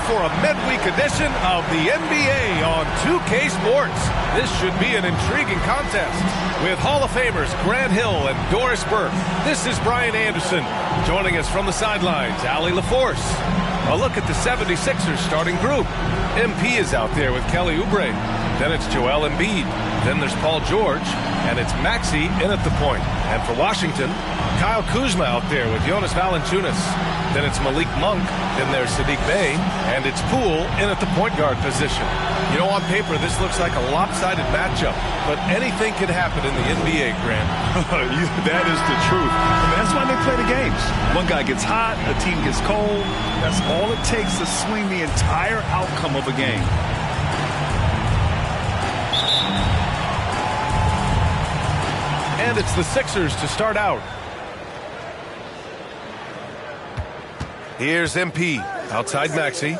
for a midweek edition of the NBA on 2K Sports. This should be an intriguing contest with Hall of Famers Grant Hill and Doris Burke. This is Brian Anderson. Joining us from the sidelines, Allie LaForce. A look at the 76ers starting group. MP is out there with Kelly Oubre. Then it's Joel Embiid. Then there's Paul George. And it's Maxey in at the point. And for Washington, Kyle Kuzma out there with Jonas Valanciunas. Then it's Malik Monk. Then there's Sadiq Bey. And it's Poole in at the point guard position. You know, on paper, this looks like a lopsided matchup. But anything can happen in the NBA, Grant. That is the truth. I mean, that's why they play the games. One guy gets hot, a team gets cold. That's all it takes to swing the entire outcome of a game. And it's the Sixers to start out. Here's MP. Outside Maxey.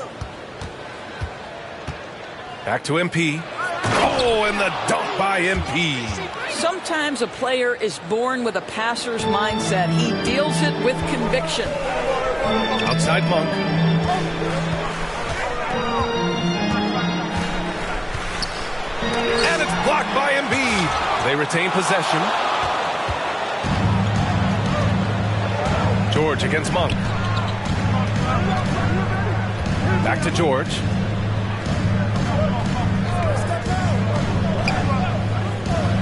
Back to MP. Oh, and the dunk by MP. Sometimes a player is born with a passer's mindset. He deals it with conviction. Outside Monk. And it's blocked by Embiid. They retain possession. George against Monk. Back to George.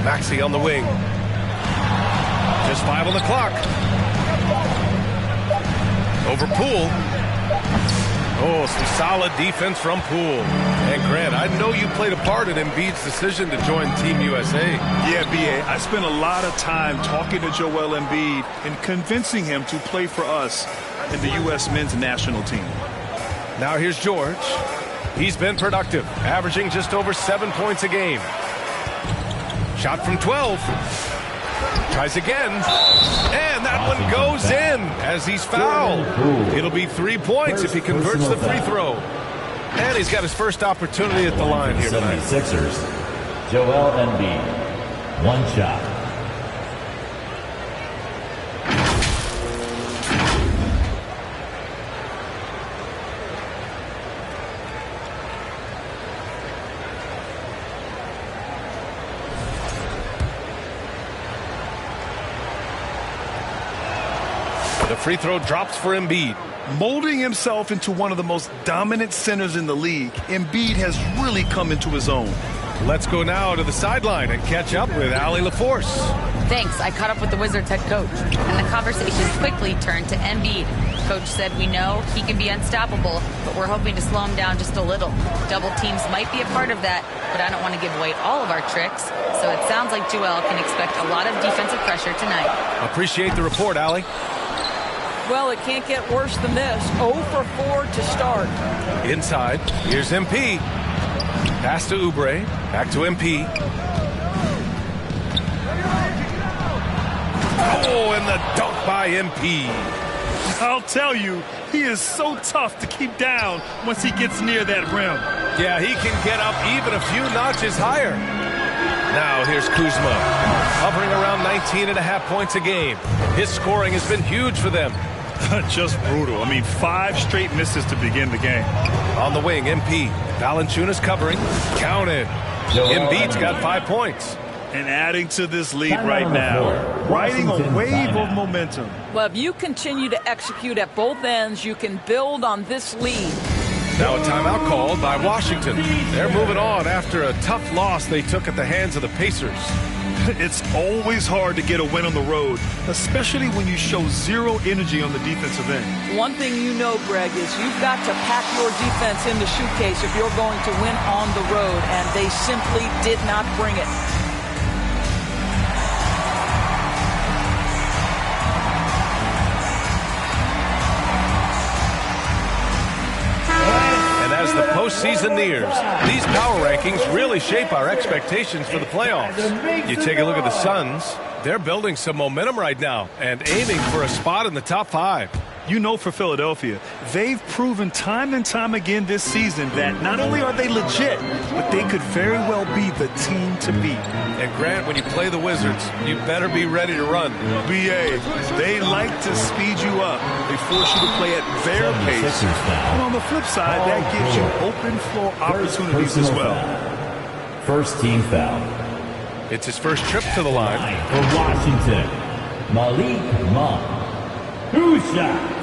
Maxey on the wing. Just 5 on the clock. Over Poole. Oh, some solid defense from Poole. And Grant, I know you played a part in Embiid's decision to join Team USA. Yeah, B.A., I spent a lot of time talking to Joel Embiid and convincing him to play for us in the U.S. men's national team. Now here's George. He's been productive, averaging just over 7 points a game. Shot from 12. Tries again. And that one goes in as he's fouled. It'll be 3 points if he converts the free throw. And he's got his first opportunity at the line here tonight. 76ers, Joel Embiid. One shot. The free throw drops for Embiid. Molding himself into one of the most dominant centers in the league, Embiid has really come into his own. Let's go now to the sideline and catch up with Allie LaForce. Thanks. I caught up with the Wizards head coach, and the conversation quickly turned to Embiid. Coach said, we know he can be unstoppable, but we're hoping to slow him down just a little. Double teams might be a part of that, but I don't want to give away all of our tricks. So it sounds like Joel can expect a lot of defensive pressure tonight. Appreciate the report, Allie. Well, it can't get worse than this. 0 for 4 to start. Inside, here's MP. Pass to Oubre. Back to MP. Oh, and the dunk by MP. I'll tell you, he is so tough to keep down once he gets near that rim. Yeah, he can get up even a few notches higher. Now here's Kuzma, hovering around 19.5 points a game. His scoring has been huge for them. Just brutal. I mean, 5 straight misses to begin the game. On the wing, MP. Valanciunas covering. Counted. Embiid's got 5 points. And adding to this lead right now, riding a wave of momentum. Well, if you continue to execute at both ends, you can build on this lead. Now a timeout called by Washington. They're moving on after a tough loss they took at the hands of the Pacers. It's always hard to get a win on the road, especially when you show zero energy on the defensive end. One thing you know, Greg, is you've got to pack your defense in the suitcase if you're going to win on the road, and they simply did not bring it. As the postseason nears, these power rankings really shape our expectations for the playoffs. You take a look at the Suns, they're building some momentum right now and aiming for a spot in the top 5. You know, for Philadelphia, they've proven time and time again this season that not only are they legit, but they could very well be the team to beat. And Grant, when you play the Wizards, you better be ready to run. BA, they like to speed you up. They force you to play at their pace. And on the flip side, that gives you open floor opportunities as well. First team foul. It's his first trip to the line. For Washington, Malik Monk. 2 shots.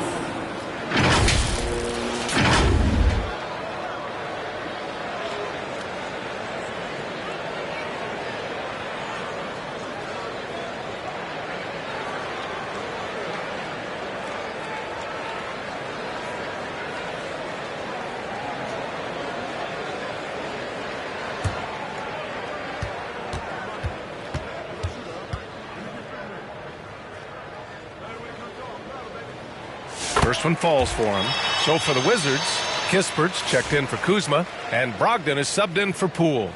First one falls for him. So for the Wizards, Kispert's checked in for Kuzma, and Brogdon is subbed in for Poole.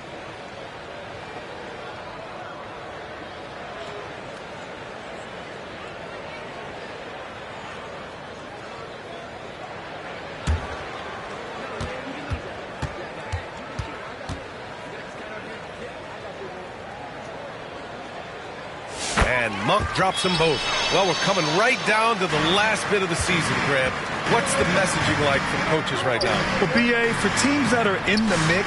And Monk drops them both. Well, we're coming right down to the last bit of the season, Grant. What's the messaging like from coaches right now? Well, BA, for teams that are in the mix,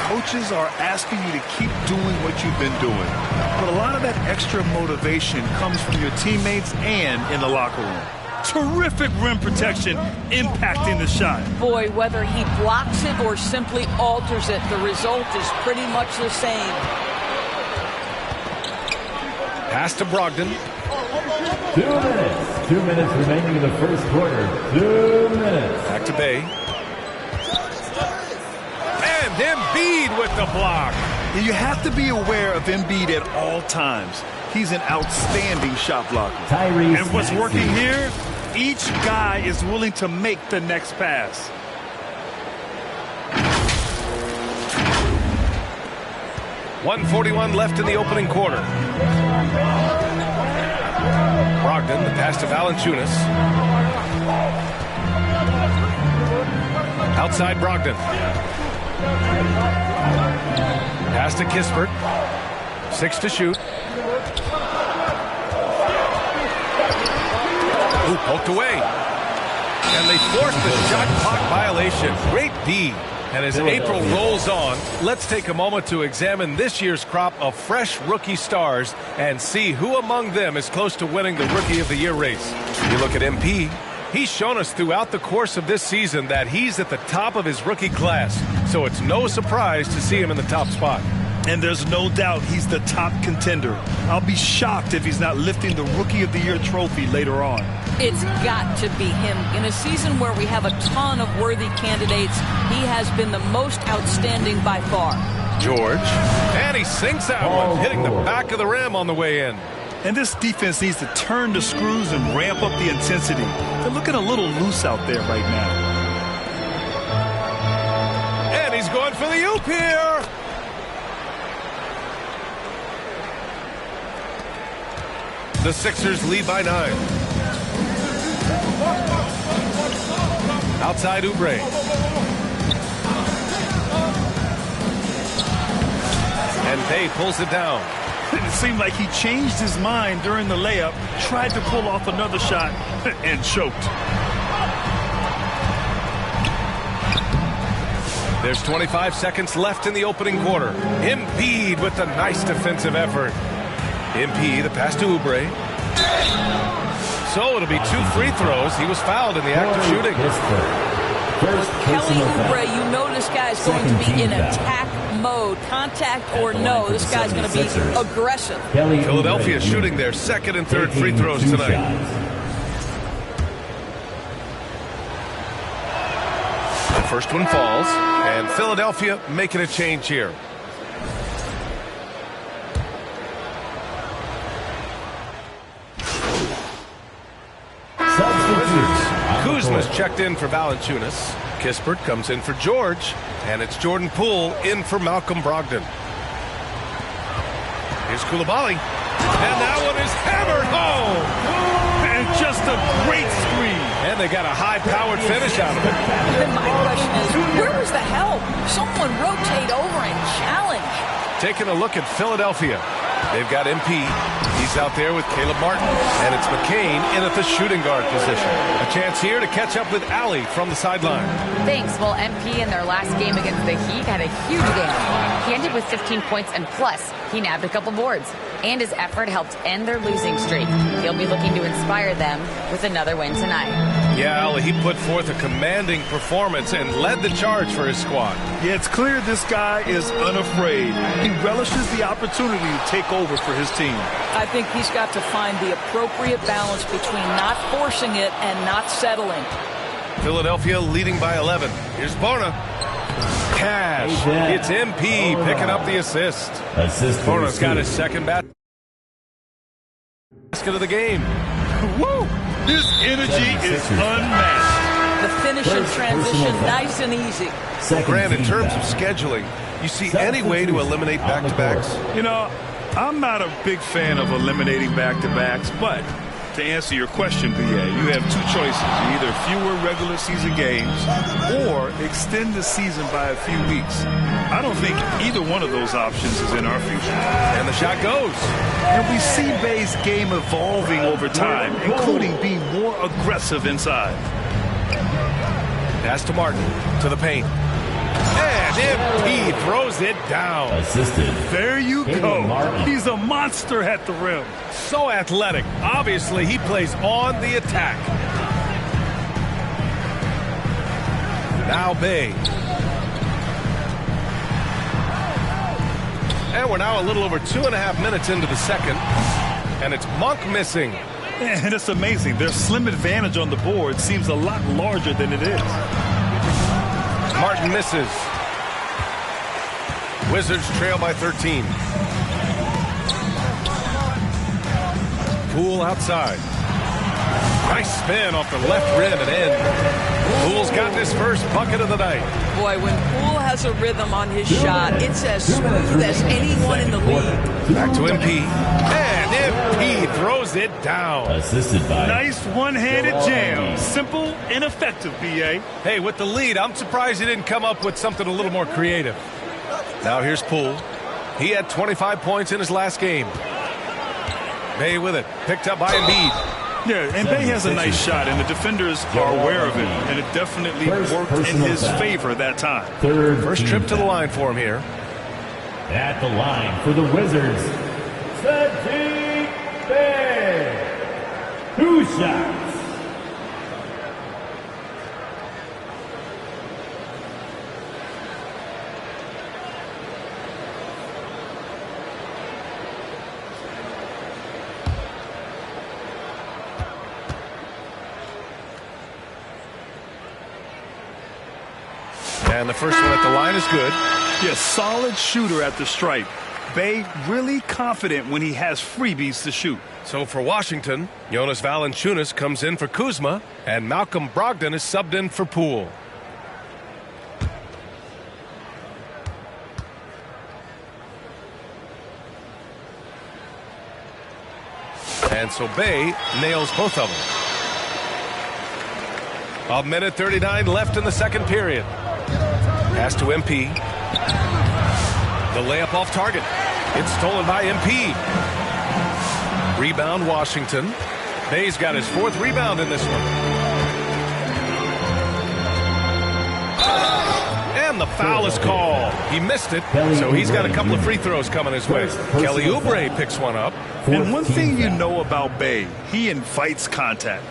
coaches are asking you to keep doing what you've been doing. But a lot of that extra motivation comes from your teammates and in the locker room. Terrific rim protection impacting the shot. Boy, whether he blocks it or simply alters it, the result is pretty much the same. Pass to Brogdon. 2 minutes. 2 minutes remaining in the first quarter. 2 minutes. Back to Bay. And Embiid with the block. You have to be aware of Embiid at all times. He's an outstanding shot blocker. Tyrese And what's Maxey. working here, each guy is willing to make the next pass. .141 left in the opening quarter. Brogdon, the pass to Valanciunas. Outside Brogdon. Pass to Kispert. 6 to shoot. Ooh, poked away. And they forced the shot clock violation. Great D. And as April rolls on, let's take a moment to examine this year's crop of fresh rookie stars and see who among them is close to winning the Rookie of the Year race. You look at MP. He's shown us throughout the course of this season that he's at the top of his rookie class, so it's no surprise to see him in the top spot. And there's no doubt he's the top contender. I'll be shocked if he's not lifting the Rookie of the Year trophy later on. It's got to be him. In a season where we have a ton of worthy candidates, he has been the most outstanding by far. George. And he sinks that one, hitting the back of the rim on the way in. And this defense needs to turn the screws and ramp up the intensity. They're looking a little loose out there right now. And he's going for the oop here. The Sixers lead by 9. Outside Oubre. And Bay pulls it down. It seemed like he changed his mind during the layup, tried to pull off another shot, and choked. There's 25 seconds left in the opening quarter. Embiid with a nice defensive effort. MP, the pass to Oubre. So it'll be 2 free throws. He was fouled in the act of shooting. Kelly Oubre, you know this guy's going to be in attack mode. Contact or no, this guy's going to be aggressive. Philadelphia shooting their second and third free throws tonight. The first one falls, and Philadelphia making a change here. Kuzma's checked in for Valanciunas. Kispert comes in for George, and it's Jordan Poole in for Malcolm Brogdon. Here's Coulibaly, and that one is hammered home. And just a great screen. And they got a high-powered finish out of it. Then my question is, where was the help? Someone rotate over and challenge. Taking a look at Philadelphia. They've got MP. He's out there with Caleb Martin. And it's McCain in at the shooting guard position. A chance here to catch up with Allie from the sideline. Thanks. Well, MP in their last game against the Heat had a huge game. He ended with 15 points, and plus, he nabbed a couple boards. And his effort helped end their losing streak. He'll be looking to inspire them with another win tonight. Yeah, Allie, he put forth a commanding performance and led the charge for his squad. Yeah, it's clear this guy is unafraid. He relishes the opportunity to take over for his team. I think he's got to find the appropriate balance between not forcing it and not settling. Philadelphia leading by 11. Here's Bona. Cash. It's MP picking up the assist. Bona's got his second basket of the game. Woo! This energy is unmatched. The finish and transition, nice and easy. Grant, in terms of scheduling, you see any way to eliminate back-to-backs? You know, I'm not a big fan of eliminating back-to-backs, but to answer your question, BA, you have two choices. Either fewer regular season games or extend the season by a few weeks. I don't think either one of those options is in our future. And the shot goes. And we see Bay's game evolving over time, including being more aggressive inside. Pass to Martin, to the paint. And MP throws it down. Assisted. There you go. He's a monster at the rim. So athletic. Obviously, he plays on the attack. Now Bay. And we're now a little over 2.5 minutes into the second. And it's Monk missing. And it's amazing. Their slim advantage on the board seems a lot larger than it is. Martin misses. Wizards trail by 13. Poole outside. Nice spin off the left rim and in. Poole's got his first bucket of the night. Boy, when Poole has a rhythm on his shot, it's as smooth as anyone in the league. Back to MP. And MP throws it down. Assisted by. Nice one-handed jam. Simple and effective, BA. Hey, with the lead, I'm surprised he didn't come up with something a little more creative. Now here's Poole. He had 25 points in his last game. Bay with it. Picked up by Embiid. Yeah, and Bay has a nice shot, and the defenders are aware of it, and it definitely worked in his favor that time. First trip to the line for him here. At the line for the Wizards, Saddiq Bey. 2 shots. And the first one at the line is good. Yeah, solid shooter at the stripe. Bay really confident when he has freebies to shoot. So for Washington, Jonas Valanciunas comes in for Kuzma, and Malcolm Brogdon is subbed in for Poole. And so Bay nails both of them. 1:39 left in the second period. Pass to MP. The layup off target. It's stolen by MP. Rebound Washington. Bay's got his 4th rebound in this one. And the foul is called. He missed it, so he's got a couple of free throws coming his way. Kelly Oubre picks one up. And one thing you know about Bay, he invites contact.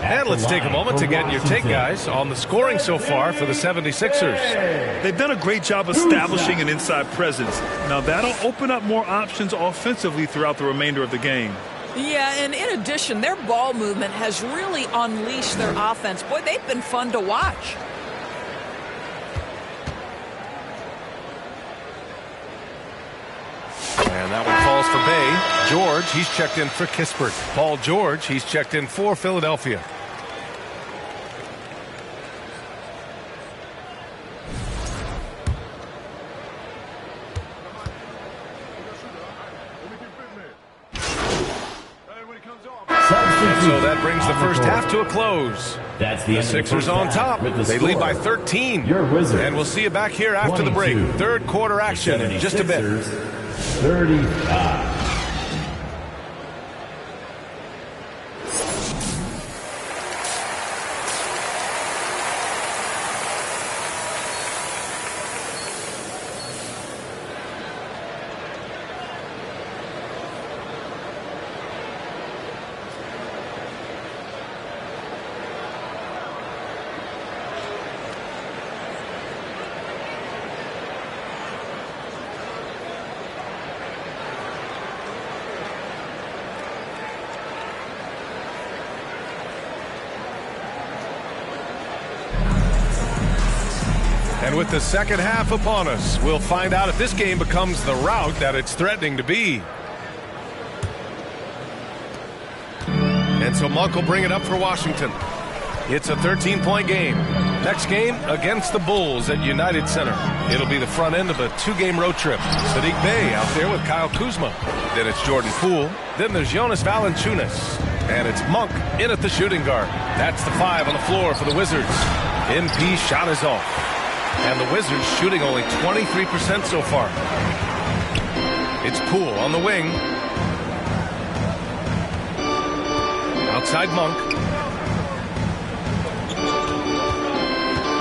And let's take a moment to get your take, guys, on the scoring so far for the 76ers. They've done a great job establishing an inside presence. Now, that'll open up more options offensively throughout the remainder of the game. Yeah, and in addition, their ball movement has really unleashed their offense. Boy, they've been fun to watch. And that one falls for Bay. George, he's checked in for Kispert. Paul George, he's checked in for Philadelphia. So that brings the first half to a close. That's the Sixers on top. They lead by 13. Your Wizards. And we'll see you back here after the break. Third quarter action in just a bit. 35. And with the second half upon us, we'll find out if this game becomes the rout that it's threatening to be. And so Monk will bring it up for Washington. It's a 13-point game. Next game against the Bulls at United Center. It'll be the front end of a 2-game road trip. Sadiq Bey out there with Kyle Kuzma. Then it's Jordan Poole. Then there's Jonas Valanciunas. And it's Monk in at the shooting guard. That's the 5 on the floor for the Wizards. MP shot is off. And the Wizards shooting only 23% so far. It's Poole on the wing. Outside Monk.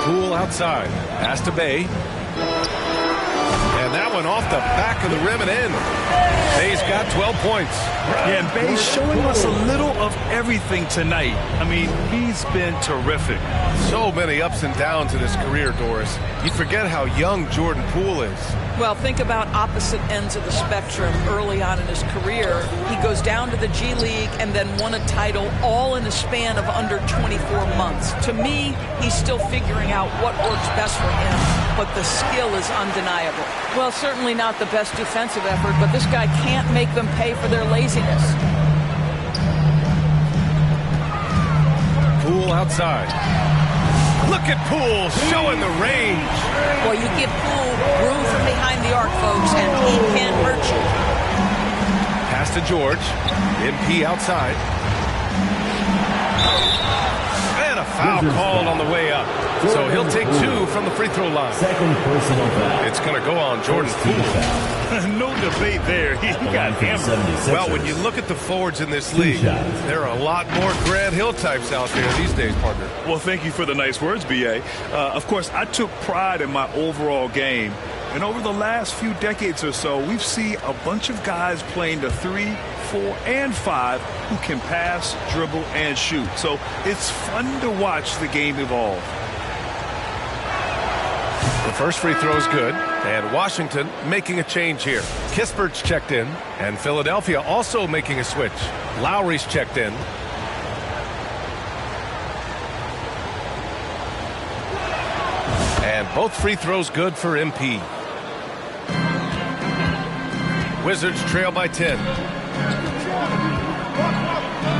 Poole outside. Pass to Bey. And that one off the back of the rim and in. Bay's got 12 points. Yeah, and Bay's showing us a little of everything tonight. I mean, he's been terrific. So many ups and downs in his career, Doris. You forget how young Jordan Poole is. Well, think about opposite ends of the spectrum early on in his career. He goes down to the G League and then won a title all in a span of under 24 months. To me, he's still figuring out what works best for him, but the skill is undeniable. Well, certainly not the best defensive effort, but this guy can't make them pay for their laziness. Poole outside. Look at Poole showing the range. Well, you give Poole room from behind the arc, folks, and he can hurt you. Pass to George. MP outside. And a foul called on the way up. So he'll take 2 from the free throw line. Second personal foul. It's going to go on Jordan Poole. No debate there. He got hammered. Well, when you look at the forwards in this league, there are a lot more Grant Hill types out there these days, partner. Well, thank you for the nice words, B.A. Of course, I took pride in my overall game. And over the last few decades or so, we've seen a bunch of guys playing the 3, 4, and 5 who can pass, dribble, and shoot. So it's fun to watch the game evolve. The first free throw is good, and Washington making a change here. Kispert's checked in, and Philadelphia also making a switch. Lowry's checked in. And both free throws good for MP. Wizards trail by 10.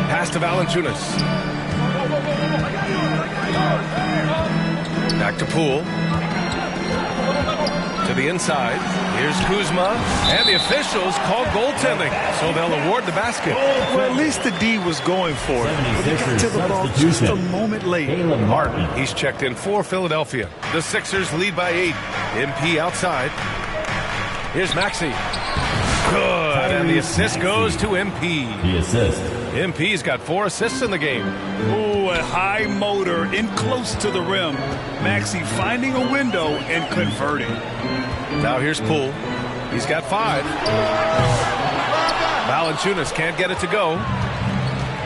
Pass to Valanciunas. Back to Poole. To the inside. Here's Kuzma. And the officials call goaltending, so they'll award the basket. Well, at least the D was going for it. But they got to the ball just a moment late. Martin. He's checked in for Philadelphia. The Sixers lead by 8. MP outside. Here's Maxey. Good. And the assist goes to MP. The assist. MP's got 4 assists in the game. Oh, a high motor in close to the rim. Maxey finding a window and converting. Now here's Poole. He's got 5. Valanciunas can't get it to go.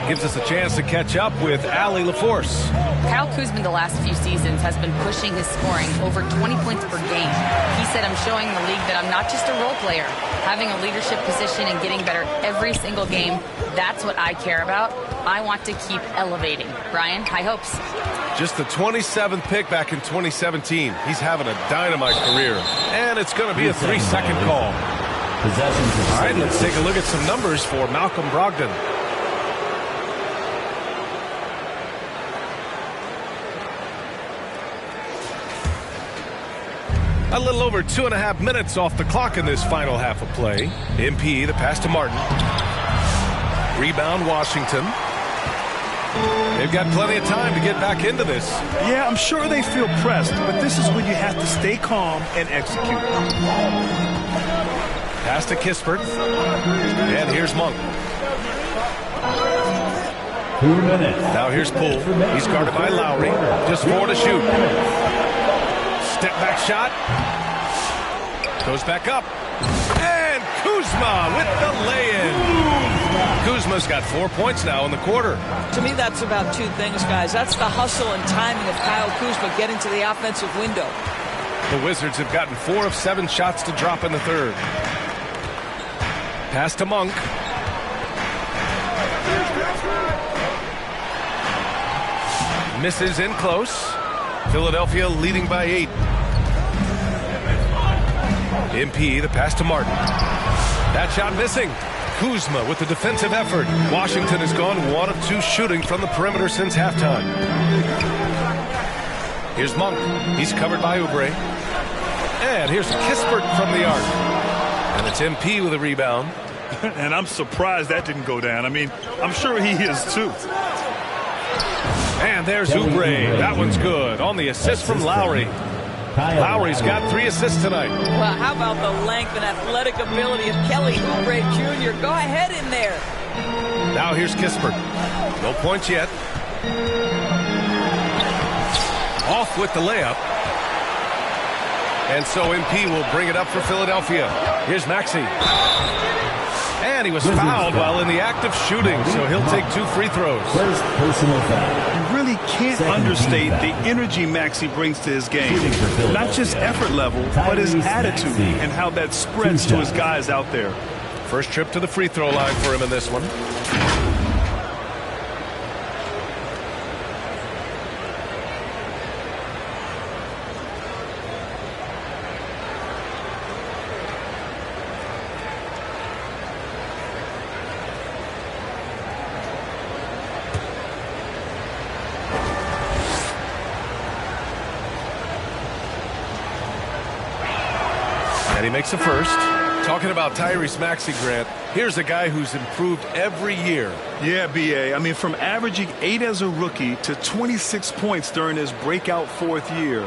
Gives us a chance to catch up with Allie LaForce. Kyle Kuzma the last few seasons has been pushing his scoring over 20 points per game. He said, I'm showing the league that I'm not just a role player. Having a leadership position and getting better every single game, that's what I care about. I want to keep elevating. Brian, high hopes. Just the 27th pick back in 2017. He's having a dynamite career. And it's going to be a 3-second call. All right, let's take a look at some numbers for Malcolm Brogdon. A little over 2.5 minutes off the clock in this final half of play. MP, the pass to Martin. Rebound, Washington. They've got plenty of time to get back into this. Yeah, I'm sure they feel pressed, but this is when you have to stay calm and execute. Pass to Kispert. And here's Monk. 2 minutes. Now here's Poole. He's guarded by Lowry. Just 4 to shoot. Step back shot. Goes back up. And Kuzma with the lay-in. Kuzma's got 4 points now in the quarter. To me, that's about 2 things, guys. That's the hustle and timing of Kyle Kuzma getting to the offensive window. The Wizards have gotten 4 of 7 shots to drop in the third. Pass to Monk. Misses in close. Philadelphia leading by 8. MP, the pass to Martin. That shot missing. Kuzma with the defensive effort. Washington has gone 1 of 2 shooting from the perimeter since halftime. Here's Monk. He's covered by Oubre. And here's Kispert from the arc. And it's MP with a rebound. And I'm surprised that didn't go down. I mean, I'm sure he is too. And there's Oubre. That one's good. On the assist from Lowry. Lowry's got 3 assists tonight. Well, how about the length and athletic ability of Kelly Oubre Jr.? Go ahead in there. Now here's Kispert. No points yet. Off with the layup. And so MP will bring it up for Philadelphia. Here's Maxey. And he was fouled while in the act of shooting, so he'll take 2 free throws. First personal foul. You really can't understate the energy Maxey brings to his game. Not just effort level, but his attitude and how that spreads to his guys out there. First trip to the free throw line for him in this one. And he makes a first. Talking about Tyrese Maxey, Grant, here's a guy who's improved every year. Yeah, B.A. I mean, from averaging 8 as a rookie to 26 points during his breakout 4th year,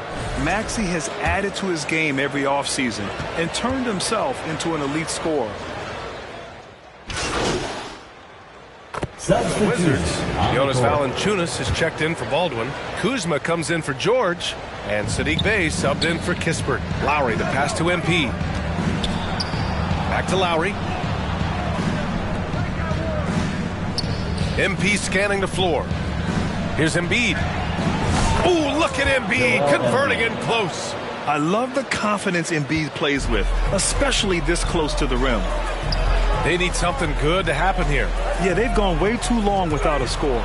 Maxey has added to his game every offseason and turned himself into an elite scorer. The Wizards. Jonas Valanciunas is checked in for Baldwin. Kuzma comes in for George. And Sadiq Bey subbed in for Kispert. Lowry, the pass to MP. Back to Lowry. MP scanning the floor. Here's Embiid. Ooh, look at Embiid converting in close. I love the confidence Embiid plays with, especially this close to the rim. They need something good to happen here. Yeah, they've gone way too long without a score.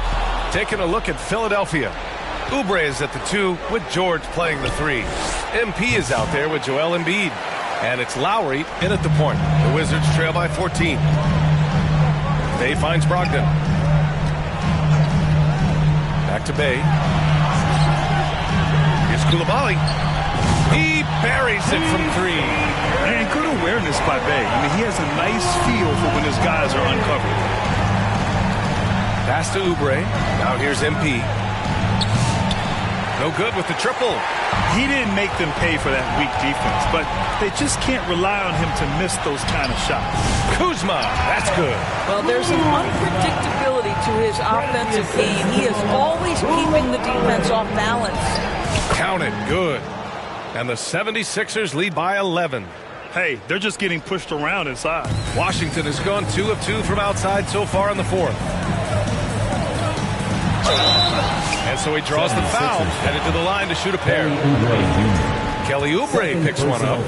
Taking a look at Philadelphia. Oubre is at the 2 with George playing the 3. MP is out there with Joel Embiid. And it's Lowry in at the point. The Wizards trail by 14. Bey finds Brogdon. Back to Bey. Here's Coulibaly. He buries it from 3. And good awareness by Bey. I mean, he has a nice feel for when his guys are uncovered. Pass to Oubre. Now here's MP. No good with the triple. He didn't make them pay for that weak defense, but they just can't rely on him to miss those kind of shots. Kuzma, that's good. Well, there's an unpredictability to his offensive game. He is always keeping the defense off balance. Count it, good. And the 76ers lead by 11. Hey, they're just getting pushed around inside. Washington has gone 2 of 2 from outside so far in the 4th. And so he draws the foul, headed to the line to shoot a pair. Kelly Oubre picks one up.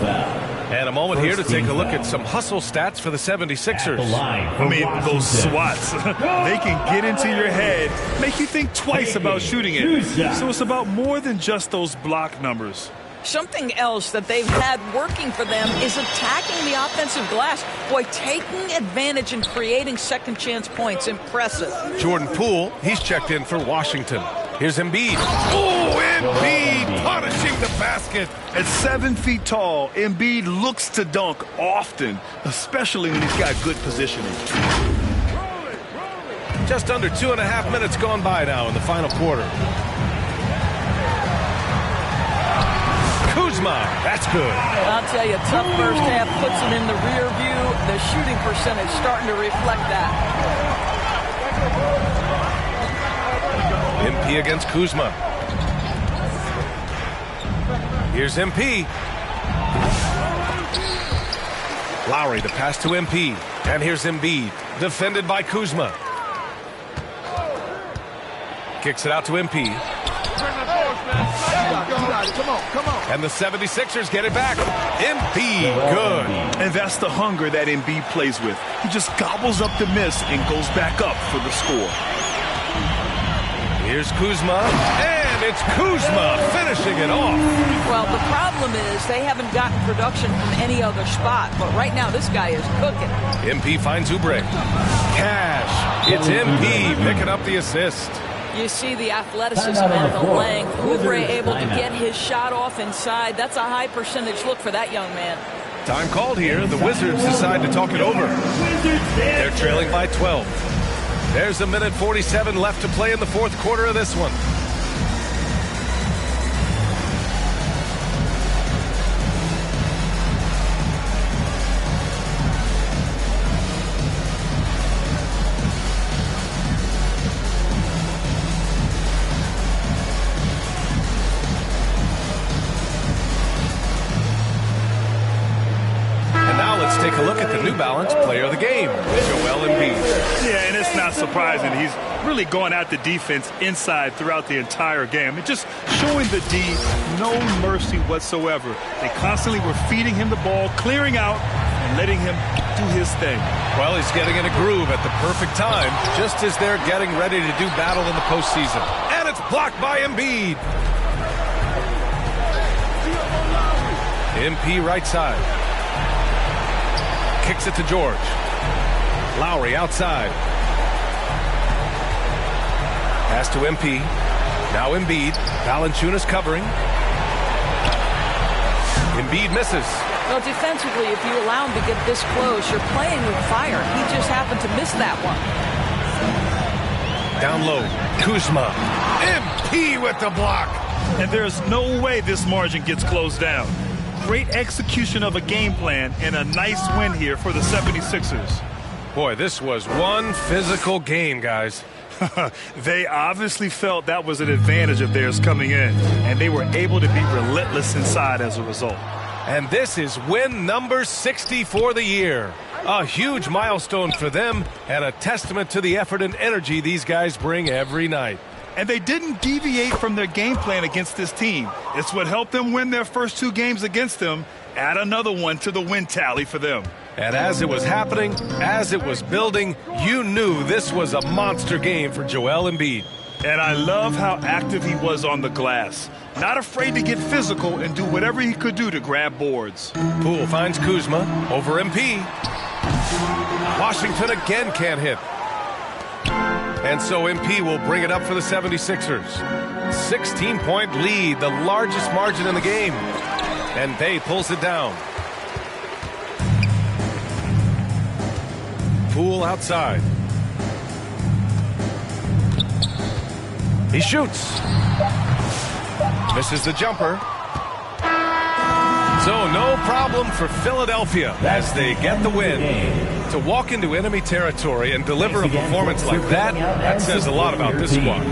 And a moment here to take a look at some hustle stats for the 76ers. I mean, those swats, they can get into your head, make you think twice about shooting it. So it's about more than just those block numbers. Something else that they've had working for them is attacking the offensive glass. Boy, taking advantage and creating second chance points. Impressive. Jordan Poole, he's checked in for Washington. Here's Embiid. Oh, Embiid punishing the basket. At 7 feet tall, Embiid looks to dunk often, especially when he's got good positioning. Just under 2.5 minutes gone by now in the final quarter. Kuzma, that's good. I'll tell you, tough first half puts him in the rear view. The shooting percentage starting to reflect that. MP against Kuzma. Here's MP. Lowry, the pass to MP. And here's Embiid, defended by Kuzma. Kicks it out to MP. Come on. And the 76ers get it back. Embiid, good. And that's the hunger that Embiid plays with. He just gobbles up the miss and goes back up for the score. Here's Kuzma, and it's Kuzma finishing it off. Well, the problem is they haven't gotten production from any other spot, but right now this guy is cooking. MP finds Oubre. Cash. It's MP picking up the assist. You see the athleticism and the length. Oubre able to get his shot off inside. That's a high percentage look for that young man. Time called here. The Wizards decide to talk it over. They're trailing by 12. There's 1:47 left to play in the fourth quarter of this one. Let's take a look at the New Balance Player of the Game, Joel Embiid. Yeah, and it's not surprising. He's really going at the defense inside throughout the entire game. And just showing the D no mercy whatsoever. They constantly were feeding him the ball, clearing out, and letting him do his thing. Well, he's getting in a groove at the perfect time, just as they're getting ready to do battle in the postseason. And it's blocked by Embiid. MP right side. Kicks it to George. Lowry outside. Pass to MP. Now Embiid. Valanciunas covering. Embiid misses. Well, defensively, if you allow him to get this close, you're playing with fire. He just happened to miss that one. Down low. Kuzma. MP with the block. And there's no way this margin gets closed down. Great execution of a game plan and a nice win here for the 76ers. Boy, this was one physical game, guys. They obviously felt that was an advantage of theirs coming in, and they were able to be relentless inside as a result. And this is win number 60 for the year. A huge milestone for them and a testament to the effort and energy these guys bring every night. And they didn't deviate from their game plan against this team. It's what helped them win their first two games against them. Add another one to the win tally for them. And as it was happening, as it was building, you knew this was a monster game for Joel Embiid. And I love how active he was on the glass. Not afraid to get physical and do whatever he could do to grab boards. Poole finds Kuzma over MP. Washington again can't hit. And so MP will bring it up for the 76ers. 16-point lead, the largest margin in the game. And Bay pulls it down. Poole outside. He shoots. Misses the jumper. So no problem for Philadelphia as they get the win. To walk into enemy territory and deliver a performance like that says a lot about this squad.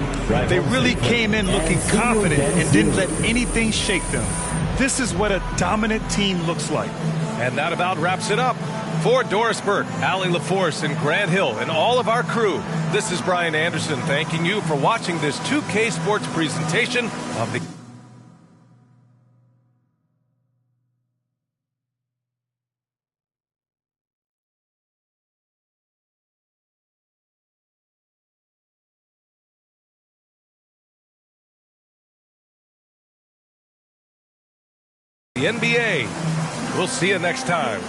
They really came in looking confident and didn't let anything shake them. This is what a dominant team looks like. And that about wraps it up. For Doris Burke, Allie LaForce, and Grant Hill, and all of our crew, this is Brian Anderson thanking you for watching this 2K Sports presentation of the NBA. We'll see you next time.